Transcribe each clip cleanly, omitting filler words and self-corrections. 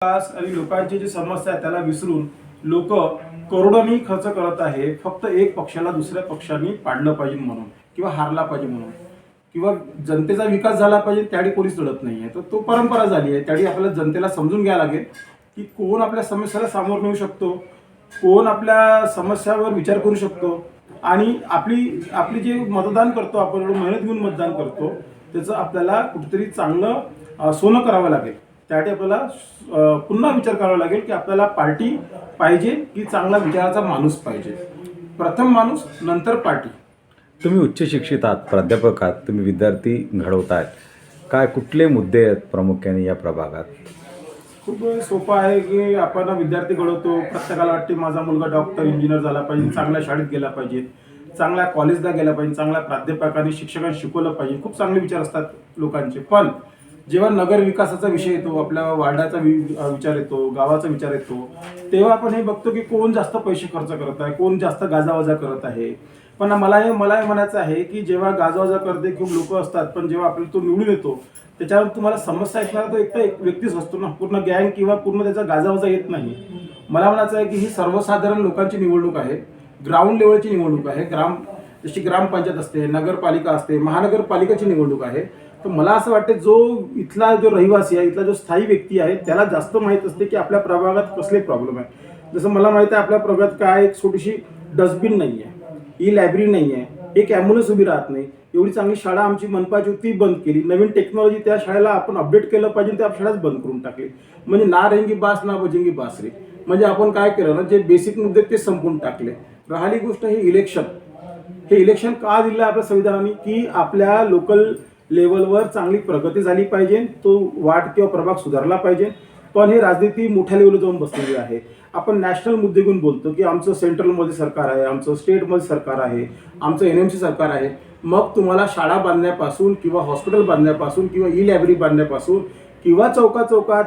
विकास आणि लोकांची जी समस्या आहे त्याला विसरून लोक करोडोनी खर्च करत आहे फक्त एक पक्षाला दुसऱ्या पक्षाने पाडलं पाहिजे म्हणून किंवा हारला पाहिजे म्हणून किंवा जनतेचा विकास झाला पाहिजे त्यासाठी कोणीच लढत नाही आहे. तर तो परंपरा झाली आहे. त्यासाठी आपल्याला जनतेला समजून घ्यायला लागेल की कोण आपल्या समस्याला सामोरं नेऊ शकतो, कोण आपल्या समस्यावर विचार करू शकतो आणि आपली आपली जे मतदान करतो आपण एवढं मेहनत घेऊन मतदान करतो त्याचं आपल्याला कुठेतरी चांगलं सोनं करावं लागेल. त्यासाठी आपल्याला पुन्हा विचार करावा लागेल की आपल्याला पार्टी पाहिजे की चांगला विचाराचा माणूस पाहिजे. प्रथम माणूस नंतर पार्टी. तुम्ही उच्च शिक्षित आहात, प्राध्यापक आहात, तुम्ही विद्यार्थी घडवतायत. काय कुठले मुद्दे आहेत प्रामुख्याने या प्रभागात? खूप सोपं आहे की आपण विद्यार्थी घडवतो. प्रत्येकाला वाटते माझा मुलगा डॉक्टर इंजिनियर झाला पाहिजे, चांगल्या शाळेत गेला पाहिजे, चांगल्या कॉलेजला गेला पाहिजे, चांगल्या प्राध्यापकांनी शिक्षकांनी शिकवलं पाहिजे. खूप चांगले विचार असतात लोकांचे. पण जेव्हा नगर विकासाचा विषय येतो, आपल्या वार्डाचा विचार येतो, गावाचा विचार येतो, तेव्हा आपण हे बघतो की कोण जास्त पैसे खर्च करत आहे, कोण जास्त गाजावाजा करत आहे. पण मला हे म्हणायचं आहे की जेव्हा गाजावाजा करते खूप लोक असतात, पण जेव्हा आपल्याला तो निवडून येतो त्याच्यावर तुम्हाला समस्या ऐकणारा तो एक व्यक्तीच असतो ना, पूर्ण गँग किंवा पूर्ण त्याचा गाजावाजा येत नाही. मला म्हणायचं आहे की ही सर्वसाधारण लोकांची निवडणूक आहे, ग्राउंड लेवलची निवडणूक आहे. जशी ग्रामपंचायत असते, नगरपालिका असते, महानगरपालिकेची निवडणूक आहे. तर मला असं वाटतं जो इथला जो रहिवासी आहे, इथला जो स्थायी व्यक्ती आहे त्याला जास्त माहीत असते की आपल्या प्रभागात कसले प्रॉब्लेम आहे. जसं मला माहिती आहे आपल्या प्रभागात काय एक छोटीशी डस्टबिन नाही आहे, ई लायब्ररी नाही आहे, एक ॲम्ब्युलन्स उभी राहत नाही. एवढी चांगली शाळा आमची मनपाची होती, बंद केली. नवीन टेक्नॉलॉजी त्या शाळेला आपण अपडेट केलं पाहिजे, त्या शाळाच बंद करून टाकली. म्हणजे ना रहेंगी बास ना बजेंगी बास रे. म्हणजे आपण काय केलं ना, जे बेसिक मुद्दे ते संपून टाकले. राहिली गोष्ट हे इलेक्शन. हे इलेक्शन का दिलं आपल्या संविधानाने की आपल्या लोकल लेवलवर चांगली प्रगती झाली पाहिजे, तो वार्ड किंवा प्रभाग सुधारला पाहिजे. पण हे राजनीती मोठ्या लेवलवर जाऊन बसलेली आहे. आपण नॅशनल मुद्दे घेऊन बोलतो की आमचं सेंट्रलमध्ये सरकार आहे, आमचं स्टेटमध्ये सरकार आहे, आमचं NMC सरकार आहे. मग तुम्हाला शाळा बांधण्यापासून किंवा हॉस्पिटल बांधण्यापासून किंवा ई लायब्ररी बांधण्यापासून किंवा चौकात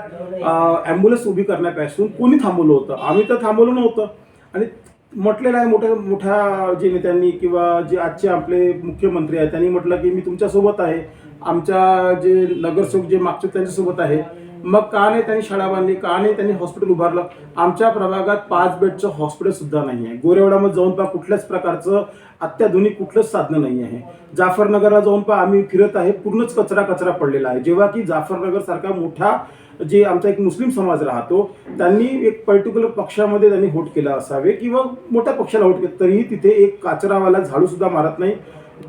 ॲम्ब्युलन्स उभी करण्यापासून कोणी थांबवलं होतं? आम्ही तर थांबवलं नव्हतं. आणि म्हटलेलं आहे मोठ्या जे नेत्यांनी किंवा जे आजचे आपले मुख्यमंत्री आहेत त्यांनी म्हटलं की मी तुमच्यासोबत आहे, आमच्या जे नगरसेवक जे मागचे त्यांच्यासोबत आहे. मग का नाही त्यांनी शाळा बांधली, का नाही त्यांनी हॉस्पिटल उभारलं? आमच्या प्रभागात 5 बेडचं हॉस्पिटल सुद्धा नाही आहे. गोरेवाड्यामध्ये जाऊन पहा कुठल्याच प्रकारचं अत्याधुनिक कुठलंच साधन नाही आहे. जाफरनगरला जाऊन पहा आम्ही फिरत आहे, पूर्णच कचरा पडलेला आहे. जेव्हा की जाफरनगर सारखा मोठा जे आमचा एक मुस्लिम समाज राहतो त्यांनी एक पर्टिक्युलर पक्षामध्ये त्यांनी वोट केला असावे किंवा मोठ्या पक्षाला वोट केलं तरीही तिथे एक कचरावाला झाडू सुद्धा मारत नाही,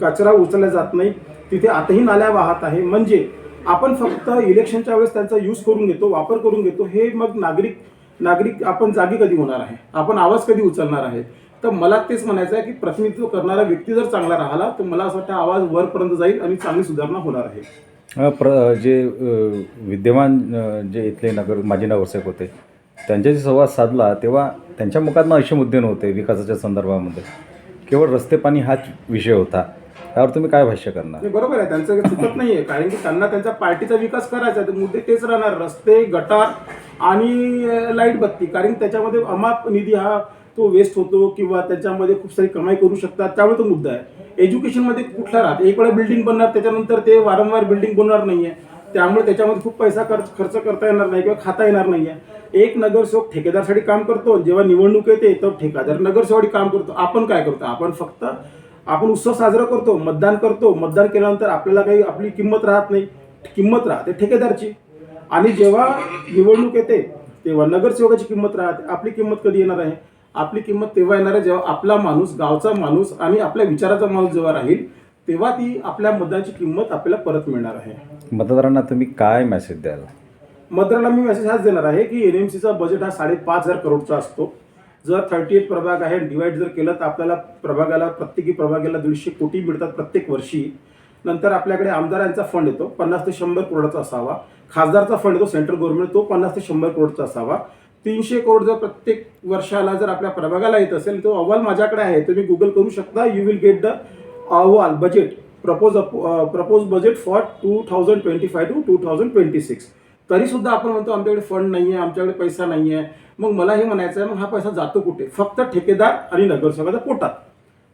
कचरा उचलला जात नाही. तिथे आताही नाल्या वाहत आहे. म्हणजे आपण फक्त इलेक्शनच्या वेळेस त्यांचा यूज करून घेतो, वापर करून घेतो. हे मग नागरिक आपण जागी कधी होणार आहे, आपण आवाज कधी उचलणार आहे? तर मला तेच म्हणायचं आहे की प्रतिनिधित्व करणारा व्यक्ती जर चांगला राहिला तर मला असं वाटतं आवाज वरपर्यंत जाईल आणि चांगली सुधारणा होणार आहे. जे विद्यमान जे इथले माजी नगरसेवक होते त्यांच्याशी संवाद साधला तेव्हा त्यांच्या मुखातनं असे मुद्दे नव्हते विकासाच्या संदर्भामध्ये, केवळ रस्ते पाणी हाच विषय होता. त्यावर तुम्ही काय भाष्य करणार? बरोबर आहे, त्यांचं चुकत नाही आहे. कारण की त्यांना त्यांच्या पार्टीचा विकास करायचा आहे. मुद्दे तेच राहणार, रस्ते, गटार आणि लाईट बत्ती. कारण त्याच्यामध्ये अमाप निधी हा तो वेस्ट होतो किंवा त्याच्यामध्ये खूप सारी कमाई करू शकतात, त्यामुळे तो मुद्दा आहे. एज्युकेशनमध्ये कुठला राहत एक वेळा बिल्डिंग बनणार त्याच्यानंतर ते वारंवार बिल्डिंग बनणार नाही आहे, त्यामुळे त्याच्यामध्ये खूप पैसा खर्च करता येणार नाही किंवा खाता येणार नाही आहे. एक नगरसेवक ठेकेदारसाठी काम करतो, जेव्हा निवडणूक येते तर ठेकेदार नगरसेवक काम करतो. आपण काय करतो? आपण उत्सव साजरा करतो, मतदान करतो. मतदान केल्यानंतर आपल्याला काही आपली किंमत राहत नाही, किंमत राहते ठेकेदारची. आणि जेव्हा निवडणूक येते तेव्हा नगरसेवकाची किंमत राहते. आपली किंमत कधी येणार आहे? आपली किंमत तेव्हा येणार आहे जेव्हा आपला माणूस, गावचा माणूस आणि आपल्या विचाराचा माणूस जेव्हा राहील तेव्हा ती आपल्या मतदानाची किंमत आपल्याला परत मिळणार आहे. मतदारांना तुम्ही काय मेसेज द्याल? मतदारांना मी मेसेज हाच देणार आहे की NMCचा बजेट हा 5,500 करोडचा असतो. जर 38 प्रभाग आहे, डिवाइड जर केलं तर आपल्याला प्रत्येकी प्रभागाला 150 कोटी मिळतात प्रत्येक वर्षी. नंतर आपल्याकडे आमदारांचा फंड येतो 50 ते 100 करोडचा असावा. खासदारचा फंड येतो सेंट्रल गव्हर्नमेंट, तो 50 ते 100 करोडचा असावा. 300 करोड जर प्रत्येक वर्षाला जर आपल्या प्रभागाला येत असेल तो अहवाल माझ्याकडे आहे, तुम्ही गुगल करू शकता. यू विल गेट द अहवाल budget propose budget for 2025 to 2026. तरी सुद्धा आपण म्हणतो आमच्याकडे फंड नाही आहे, आमच्याकडे पैसा नाही आहे. मग मला हे म्हणायचं आहे, मग हा पैसा जातो कुठे? फक्त ठेकेदार आणि नगरसेवकाच्या पोटात.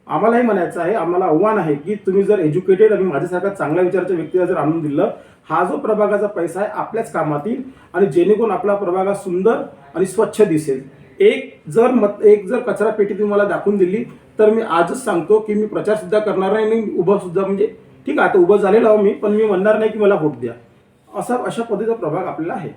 आम्हाला हे म्हणायचं आहे, आम्हाला आव्हान आहे की तुम्ही जर एज्युकेटेड आणि माझ्यासारखा चांगल्या विचाराच्या व्यक्तीला जर आणून दिलं हा जो प्रभागाचा पैसा आहे आपल्याच कामात येईल आणि जेणेकरून आपला प्रभाग हा सुंदर आणि स्वच्छ दिसेल. एक जर कचरा पेटी तुम्हाला दाखवून दिली तर मी आजच सांगतो की मी प्रचार सुद्धा करणार नाही आणि उभं सुद्धा, म्हणजे ठीक आहे आता उभं झालेलो आहो मी, पण मी म्हणणार नाही की मला वोट द्या. अशा पद्धतीचा प्रभाग आपल्याला आहे.